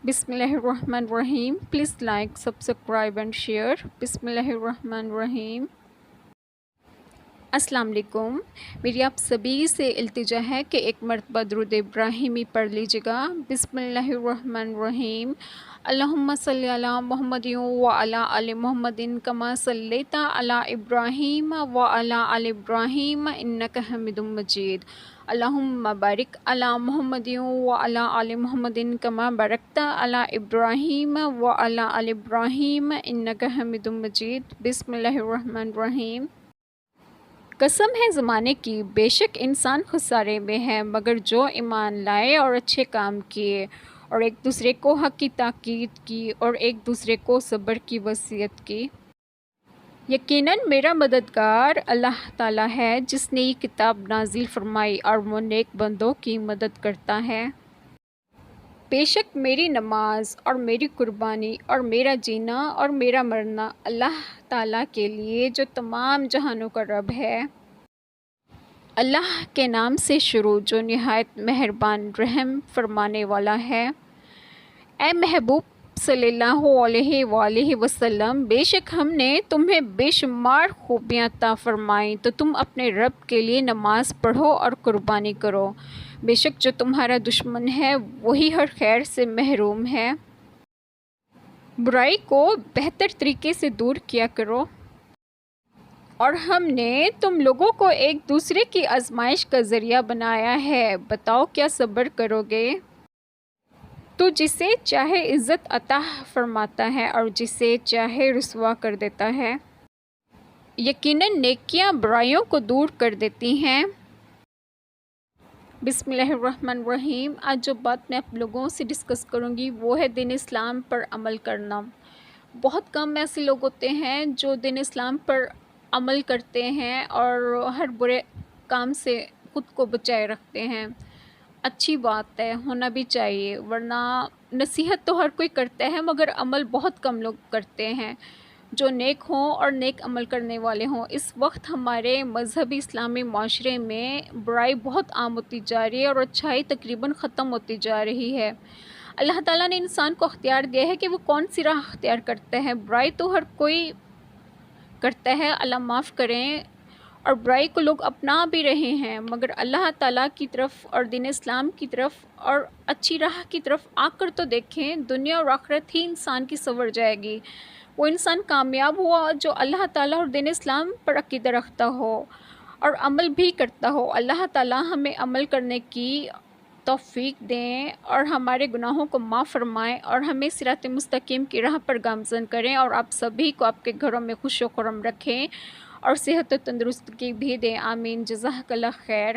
بسم اللہ الرحمن الرحیم. Please like subscribe and share. بسم اللہ الرحمن الرحیم. السلام علیکم. میری آپ سبھی سے التجا ہے کہ ایک مرتبہ درود ابراہیمی پڑھ لیجیے گا. بسم اللہ الرحمن الرحیم. اللہم صلی علی محمد وعلی آل محمد کما صلیت علی ابراہیم وعلی آل ابراہیم انک حمید مجید. اللہم بارک علی محمد وعلی آل محمد کما بارکت علی ابراہیم وعلی آل ابراہیم انک حمید مجید. بسم اللہ الرحمن الرحیم. قسم ہے زمانے کی، بے شک انسان خسارے میں ہے مگر جو ایمان لائے اور اچھے کام کیے اور ایک دوسرے کو حق کی تاکید کی اور ایک دوسرے کو صبر کی وصیت کی. یقیناً میرا مددگار اللہ تعالیٰ ہے جس نے یہ کتاب نازل فرمائی اور وہ نیک بندوں کی مدد کرتا ہے. بے شک میری نماز اور میری قربانی اور میرا جینا اور میرا مرنا اللہ تعالیٰ کے لیے جو تمام جہانوں کا رب ہے. اللہ کے نام سے شروع جو نہایت مہربان رحم فرمانے والا ہے. اے محبوب صلی اللہ علیہ وآلہ وسلم، بے شک ہم نے تمہیں بے شمار خوبیاں عطا فرمائیں تو تم اپنے رب کے لیے نماز پڑھو اور قربانی کرو. بے شک جو تمہارا دشمن ہے وہی ہر خیر سے محروم ہے. برائی کو بہتر طریقے سے دور کیا کرو. اور ہم نے تم لوگوں کو ایک دوسرے کی آزمائش کا ذریعہ بنایا ہے. بتاؤ کیا صبر کرو گے؟ تو جسے چاہے عزت عطا فرماتا ہے اور جسے چاہے رسوا کر دیتا ہے. یقیناً نیکیاں برائیوں کو دور کر دیتی ہیں. بسم اللہ الرحمن الرحیم. آج جو بات میں آپ لوگوں سے ڈسکس کروں گی وہ ہے دین اسلام پر عمل کرنا. بہت کم ایسے لوگ ہوتے ہیں جو دین اسلام پر عمل کرتے ہیں اور ہر برے کام سے خود کو بچائے رکھتے ہیں. اچھی بات ہے، ہونا بھی چاہیے، ورنہ نصیحت تو ہر کوئی کرتا ہے مگر عمل بہت کم لوگ کرتے ہیں جو نیک ہوں اور نیک عمل کرنے والے ہوں. اس وقت ہمارے مذہبی اسلامی معاشرے میں برائی بہت عام ہوتی جا رہی ہے اور اچھائی تقریباً ختم ہوتی جا رہی ہے. اللہ تعالیٰ نے انسان کو اختیار دیا ہے کہ وہ کون سی راہ اختیار کرتا ہے. برائی تو ہر کوئی کرتا ہے، اللہ معاف کریں، اور برائی کو لوگ اپنا بھی رہے ہیں مگر اللہ تعالیٰ کی طرف اور دین اسلام کی طرف اور اچھی راہ کی طرف آ کر تو دیکھیں. دنیا اور آخرت ہی انسان کی سنور جائے گی. وہ انسان کامیاب ہوا جو اللہ تعالیٰ اور دین اسلام پر عقیدہ رکھتا ہو اور عمل بھی کرتا ہو. اللہ تعالیٰ ہمیں عمل کرنے کی توفیق دیں اور ہمارے گناہوں کو معاف فرمائیں اور ہمیں صراط مستقیم کی راہ پر گامزن کریں اور آپ سبھی کو آپ کے گھروں میں خوش و خرم رکھیں اور صحت و تندرستی بھی دیں. آمین. جزاک اللہ خیر.